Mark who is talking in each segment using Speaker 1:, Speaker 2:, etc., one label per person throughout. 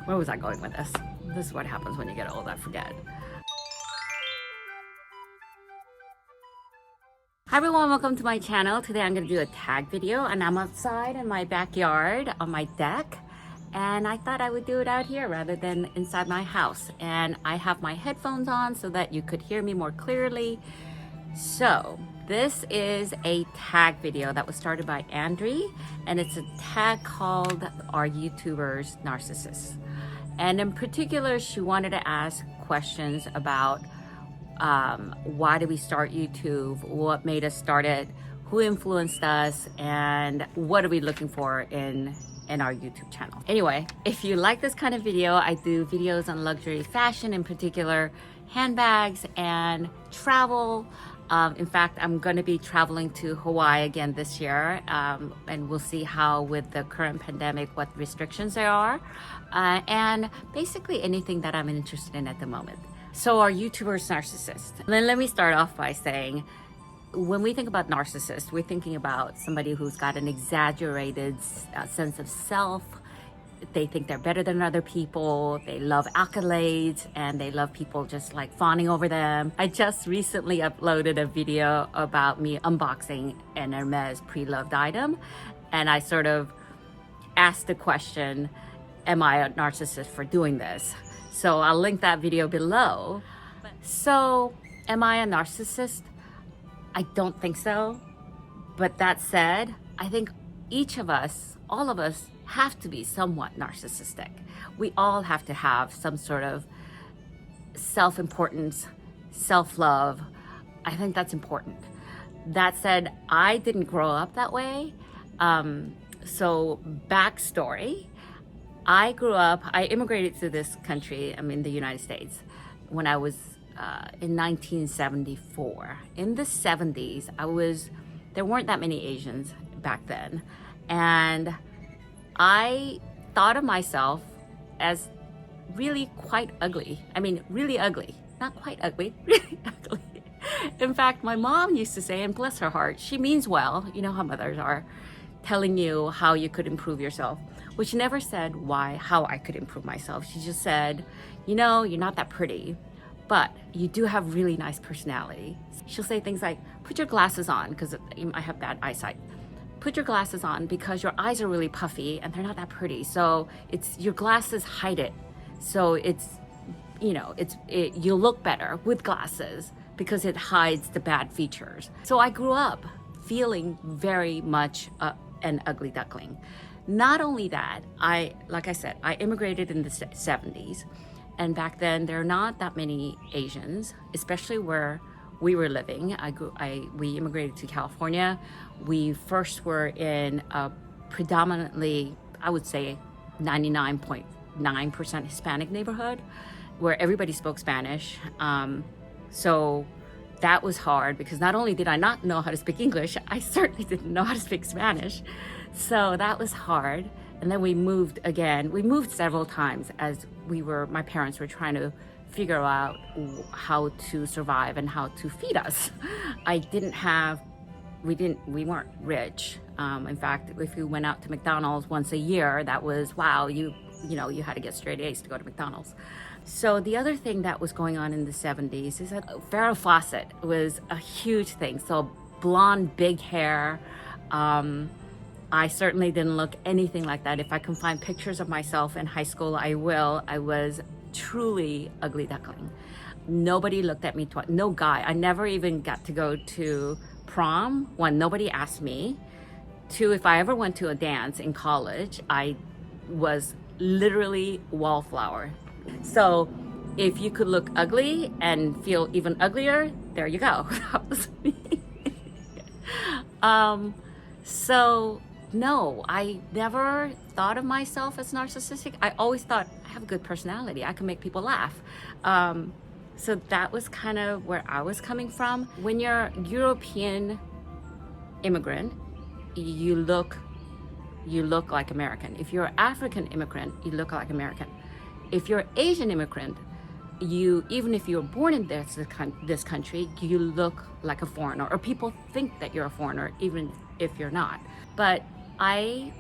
Speaker 1: Where was I going with this? This is what happens when you get old, I forget. Hi everyone, welcome to my channel. Today I'm going to do a tag video and I'm outside in my backyard on my deck, and I thought I would do it out here rather than inside my house. And I have my headphones on so that you could hear me more clearly. So this is a tag video that was started by Andrea, and it's a tag called Are Youtubers Narcissists? And in particular, she wanted to ask questions about why did we start YouTube, what made us start it, who influenced us, and what are we looking for in our YouTube channel. Anyway, if you like this kind of video, I do videos on luxury fashion, in particular handbags and travel. In fact, I'm going to be traveling to Hawaii again this year, and we'll see how with the current pandemic what restrictions there are, and basically anything that I'm interested in at the moment. So are YouTubers narcissists? Then let me start off by saying, when we think about narcissist, we're thinking about somebody who's got an exaggerated sense of self. They think they're better than other people. They love accolades, and they love people just like fawning over them. I just recently uploaded a video about me unboxing an Hermes PRELOVED item, and I sort of asked the question, am I a narcissist for doing this? So I'll link that video below. So am I a narcissist? I don't think so. But that said, I think each of us, all of us, have to be somewhat narcissistic. We all have to have some sort of self-importance, self-love. I think that's important. That said, I didn't grow up that way. So backstory, I immigrated to this country, the United States, when I was in 1974. In the 70s, there weren't that many Asians back then. And I thought of myself as really quite ugly. Really ugly. Not quite ugly, really ugly. In fact, my mom used to say, and bless her heart, she means well, you know how mothers are, telling you how you could improve yourself, which she never said how I could improve myself. She just said, you're not that pretty, but you do have really nice personality. She'll say things like, put your glasses on, because I have bad eyesight. Put your glasses on because your eyes are really puffy and they're not that pretty. So your glasses hide it. So you'll look better with glasses because it hides the bad features. So I grew up feeling very much an ugly duckling. Not only that, like I said, I immigrated in the 70s, and back then there are not that many Asians, especially where we were living. We immigrated to California. We first were in a predominantly, I would say 99.9% Hispanic neighborhood where everybody spoke Spanish. So that was hard because not only did I not know how to speak English, I certainly didn't know how to speak Spanish. So that was hard. And then we moved again. We moved several times as my parents were trying to figure out how to survive and how to feed us. We weren't rich. In fact, if you went out to McDonald's once a year, that was, wow, you had to get straight A's to go to McDonald's. So the other thing that was going on in the 70s is that Farrah Fawcett was a huge thing. So blonde, big hair. I certainly didn't look anything like that. If I can find pictures of myself in high school, I will. I was truly ugly duckling. Nobody looked at me twice. No guy. I never even got to go to prom. One, nobody asked me. Two, if I ever went to a dance in college, I was literally wallflower. So if you could look ugly and feel even uglier, there you go. That was me. So no, I never thought of myself as narcissistic. I always thought I have a good personality. I can make people laugh. So that was kind of where I was coming from. When you're European immigrant, you look like American. If you're African immigrant, you look like American. If you're Asian immigrant, even if you're born in this country, you look like a foreigner, or people think that you're a foreigner, even if you're not. But I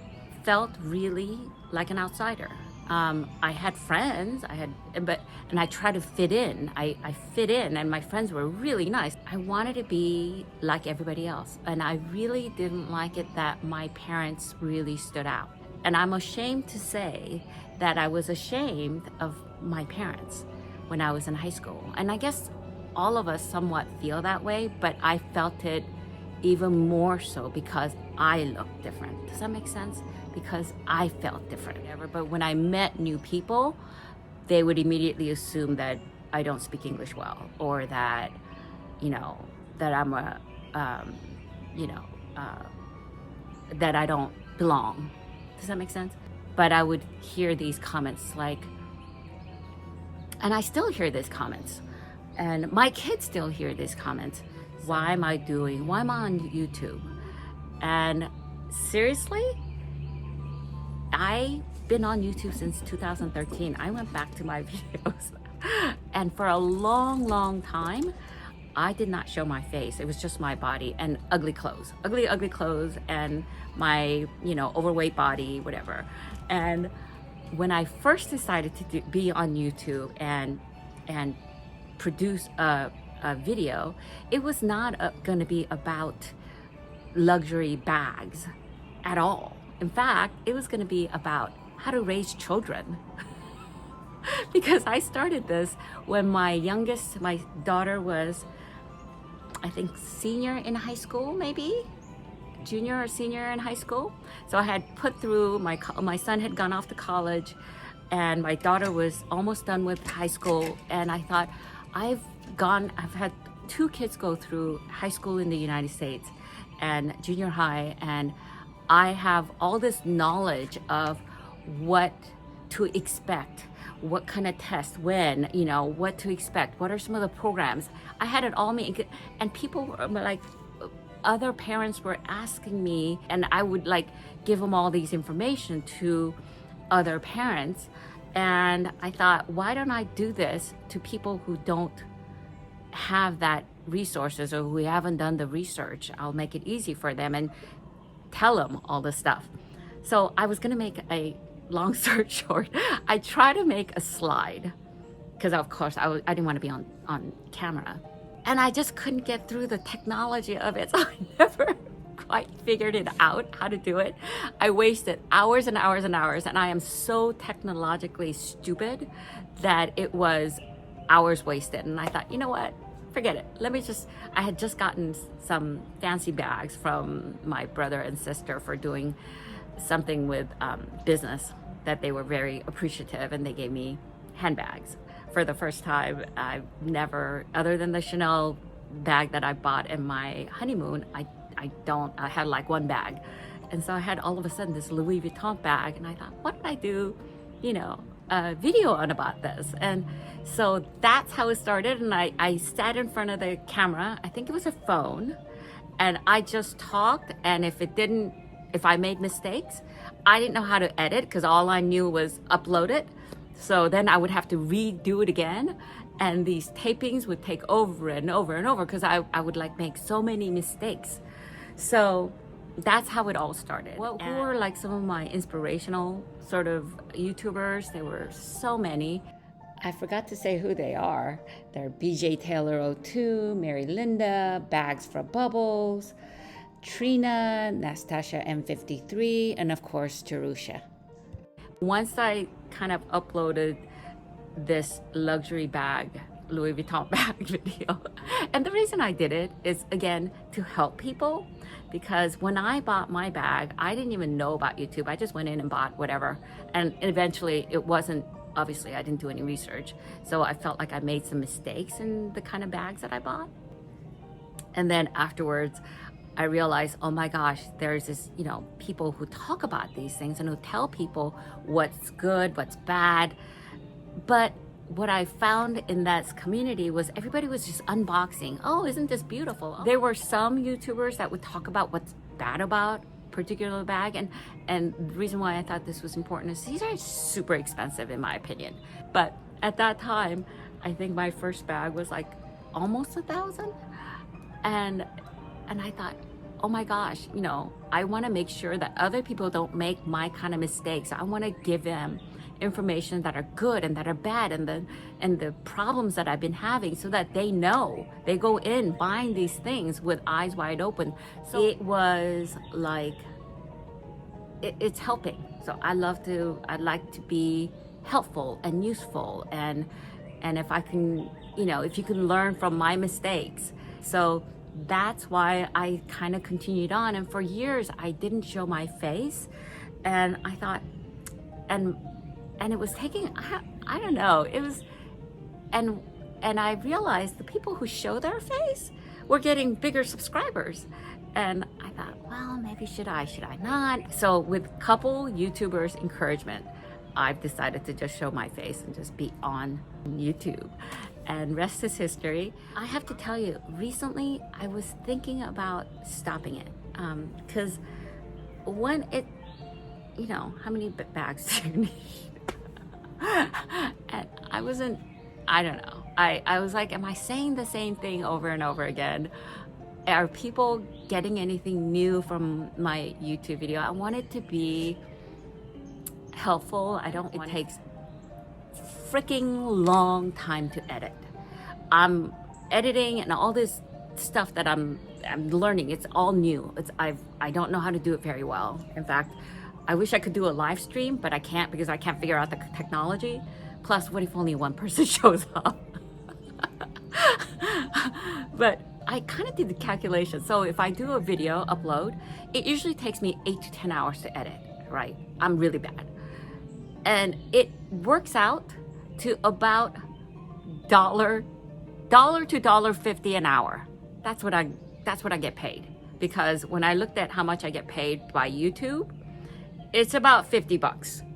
Speaker 1: felt really like an outsider. I had friends, and I tried to fit in. I fit in, and my friends were really nice. I wanted to be like everybody else, and I really didn't like it that my parents really stood out. And I'm ashamed to say that I was ashamed of my parents when I was in high school. And I guess all of us somewhat feel that way, but I felt it even more so because I looked different. Does that make sense? Because I felt different. But when I met new people, they would immediately assume that I don't speak English well, or that, that I'm that I don't belong. Does that make sense? But I would hear these comments like, and I still hear these comments, and my kids still hear these comments. Why am I on YouTube? And seriously, I've been on YouTube since 2013. I went back to my videos. And for a long, long time, I did not show my face. It was just my body and ugly clothes, ugly clothes, and my, overweight body, whatever. And when I first decided to be on YouTube and produce a video, it was not going to be about luxury bags at all. In fact, it was going to be about how to raise children. Because I started this when my daughter was, I think, senior in high school, maybe junior or senior in high school. So I had put through, my son had gone off to college, and my daughter was almost done with high school. And I thought, I've had 2 kids go through high school in the United States and junior high, and I have all this knowledge of what to expect, what kind of test, when, what to expect, what are some of the programs. I had it all made, and people were like, other parents were asking me, and I would give them all these information to other parents. And I thought, why don't I do this to people who don't have that resources or who haven't done the research? I'll make it easy for them and tell them all this stuff. So I was gonna make a long story short, I tried to make a slide because of course I didn't want to be on camera, and I just couldn't get through the technology of it. So I never quite figured it out how to do it. I wasted hours and hours and hours, and I am so technologically stupid that it was hours wasted. And I thought, you know what? Forget it. I had just gotten some fancy bags from my brother and sister for doing something with business that they were very appreciative, and they gave me handbags. For the first time, I've never, other than the Chanel bag that I bought in my honeymoon, I had one bag. And so I had all of a sudden this Louis Vuitton bag, and I thought, what did I do, a video on about this? And so that's how it started. And I sat in front of the camera, I think it was a phone, and I just talked. And if I made mistakes, I didn't know how to edit because all I knew was upload it. So then I would have to redo it again. And these tapings would take over and over and over because I would make so many mistakes. So that's how it all started. Well, who were some of my inspirational sort of YouTubers? There were so many. I forgot to say who they are. They're BJ Taylor 02, Mary Linda, Bags for Bubbles, Trina, Nastasha M53, and of course, Jerusha. Once I kind of uploaded this luxury bag, Louis Vuitton bag video, and the reason I did it is, again, to help people, because when I bought my bag, I didn't even know about YouTube. I just went in and bought whatever, and eventually it wasn't, obviously I didn't do any research, so I felt like I made some mistakes in the kind of bags that I bought. And then afterwards, I realized, oh my gosh, there's this, people who talk about these things and who tell people what's good, what's bad. But what I found in that community was everybody was just unboxing. Oh, isn't this beautiful? There were some YouTubers that would talk about what's bad about a particular bag. And the reason why I thought this was important is these are super expensive in my opinion. But at that time, I think my first bag was almost $1,000. And I thought, oh my gosh, I want to make sure that other people don't make my kind of mistakes. I want to give them information that are good and that are bad, and the problems that I've been having, so that they know. They go in buying these things with eyes wide open. So it was like, it's helping. So I'd like to be helpful and useful, and if I can, if you can learn from my mistakes. So that's why I kind of continued on. And for years I didn't show my face, and I thought, and it was taking, I don't know, it was, and I realized the people who show their face were getting bigger subscribers. And I thought, well, maybe should I not? So with couple YouTubers' encouragement, I've decided to just show my face and just be on YouTube. And rest is history. I have to tell you, recently I was thinking about stopping it. Because when it, how many bags do you need? And I don't know. I was like, am I saying the same thing over and over again? Are people getting anything new from my YouTube video? I want it to be helpful. It takes freaking long time to edit. I'm editing and all this stuff that I'm learning. It's all new. I don't know how to do it very well. In fact, I wish I could do a live stream, but I can't because I can't figure out the technology. Plus, what if only one person shows up? But I kind of did the calculation. So if I do a video upload, it usually takes me 8 to 10 hours to edit, right? I'm really bad. And it works out to about $1 to $1.50 an hour. That's what I get paid. Because when I looked at how much I get paid by YouTube, it's about $50,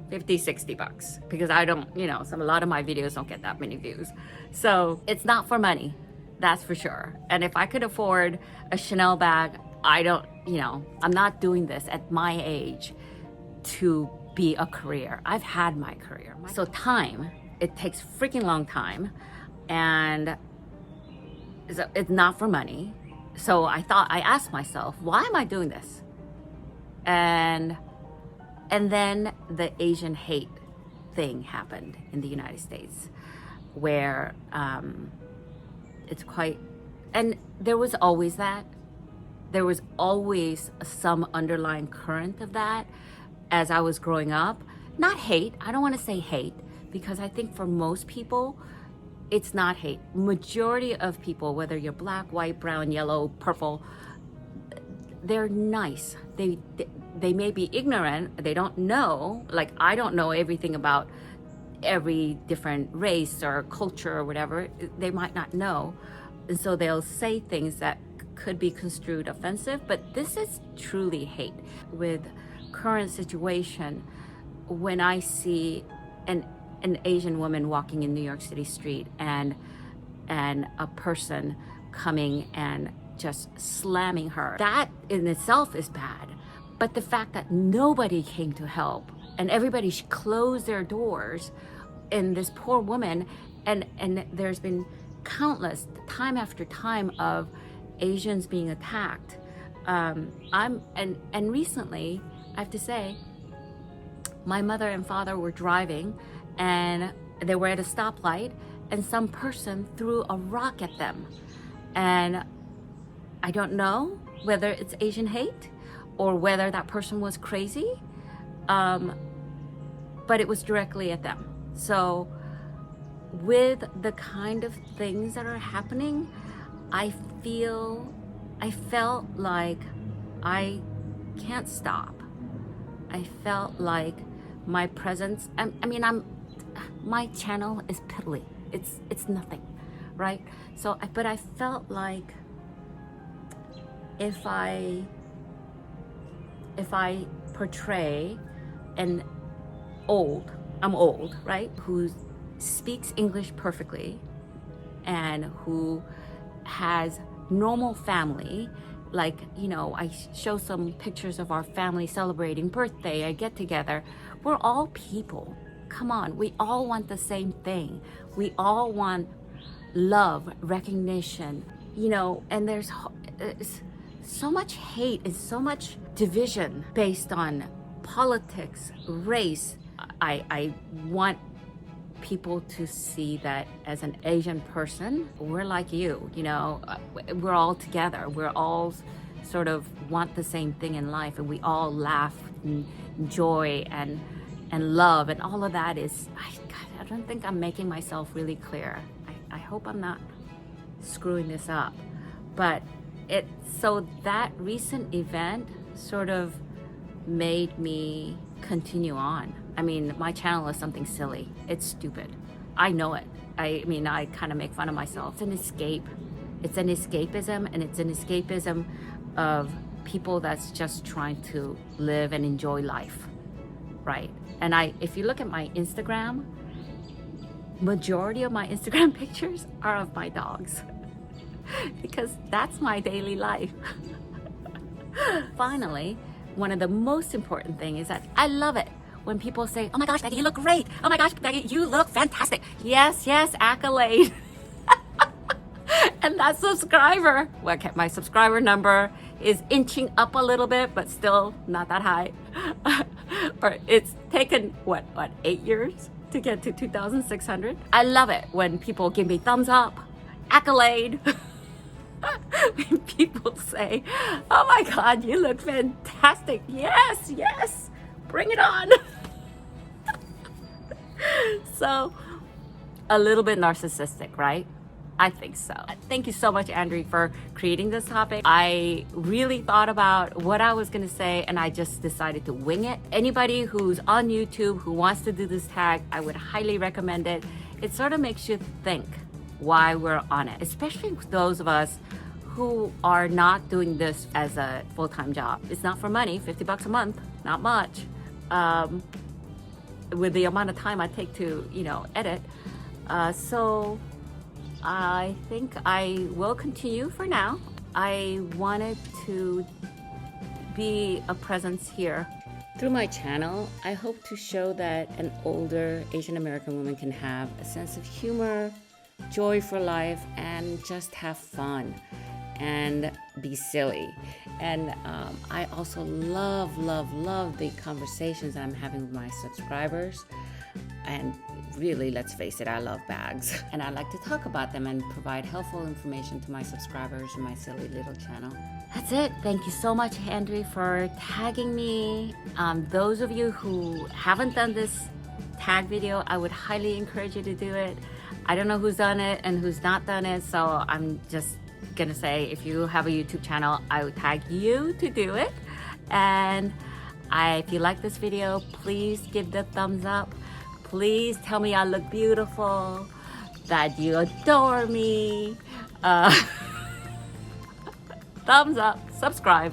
Speaker 1: $60, because I don't, a lot of my videos don't get that many views. So it's not for money, that's for sure. And if I could afford a Chanel bag, I'm not doing this at my age to be a career. I've had my career. So time, it takes freaking long time, and it's not for money. So I asked myself, why am I doing this? And then the Asian hate thing happened in the United States, where it's quite, and there was always that. There was always some underlying current of that as I was growing up. Not hate, I don't want to say hate, because I think for most people, it's not hate. Majority of people, whether you're black, white, brown, yellow, purple, they're nice. They may be ignorant, they don't know, like I don't know everything about every different race or culture or whatever. They might not know, and so they'll say things that could be construed offensive, but this is truly hate. With current situation, when I see an Asian woman walking in New York City street and a person coming and just slamming her, that in itself is bad. But the fact that nobody came to help and everybody closed their doors, and this poor woman, and there's been countless time after time of Asians being attacked. And recently, I have to say, my mother and father were driving and they were at a stoplight, and some person threw a rock at them. And I don't know whether it's Asian hate or whether that person was crazy, but it was directly at them. So with the kind of things that are happening, I felt like I can't stop. I felt like my presence, my channel is piddly. It's nothing, right? So, but I felt like if I portray I'm old, right? Who speaks English perfectly and who has normal family, like, I show some pictures of our family celebrating birthday, I get together. We're all people. Come on, we all want the same thing. We all want love, recognition, and there's so much hate and so much division based on politics, race, I want people to see that as an Asian person, we're like you, you know, we're all together. We're all sort of want the same thing in life, and we all laugh and joy and love, and all of that is, I don't think I'm making myself really clear. I hope I'm not screwing this up, but so that recent event sort of made me continue on. I mean, my channel is something silly. It's stupid. I know it. I mean, I kind of make fun of myself. It's an escape. It's an escapism, and it's an escapism of people that's just trying to live and enjoy life, right? And if you look at my Instagram, majority of my Instagram pictures are of my dogs because that's my daily life. Finally, one of the most important things is that I love it when people say, oh my gosh, Becky, you look great. Oh my gosh, Becky, you look fantastic. Yes, accolade. And that subscriber, well, my subscriber number is inching up a little bit, but still not that high. Or it's taken, what, 8 years to get to 2,600? I love it when people give me thumbs up, accolade. When people say, oh my God, you look fantastic. Yes, bring it on. So, a little bit narcissistic, right? I think so. Thank you so much, Andrew, for creating this topic. I really thought about what I was gonna say, and I just decided to wing it. Anybody who's on YouTube who wants to do this tag, I would highly recommend it. It sort of makes you think why we're on it, especially those of us who are not doing this as a full-time job. It's not for money, 50 bucks a month, not much. With the amount of time I take to, edit. So I think I will continue for now. I wanted to be a presence here. Through my channel, I hope to show that an older Asian American woman can have a sense of humor, joy for life, and just have fun and be silly. And I also love the conversations that I'm having with my subscribers. And really, let's face it, I love bags. And I like to talk about them and provide helpful information to my subscribers in my silly little channel. That's it. Thank you so much, Andrew, for tagging me. Those of you who haven't done this tag video, I would highly encourage you to do it. I don't know who's done it and who's not done it, so I'm just gonna say, if you have a YouTube channel, I would tag you to do it. And if you like this video, please give the thumbs up. Please tell me I look beautiful, that you adore me. Thumbs up, subscribe,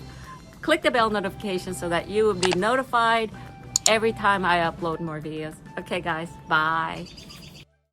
Speaker 1: click the bell notification so that you will be notified every time I upload more videos. Okay guys, bye.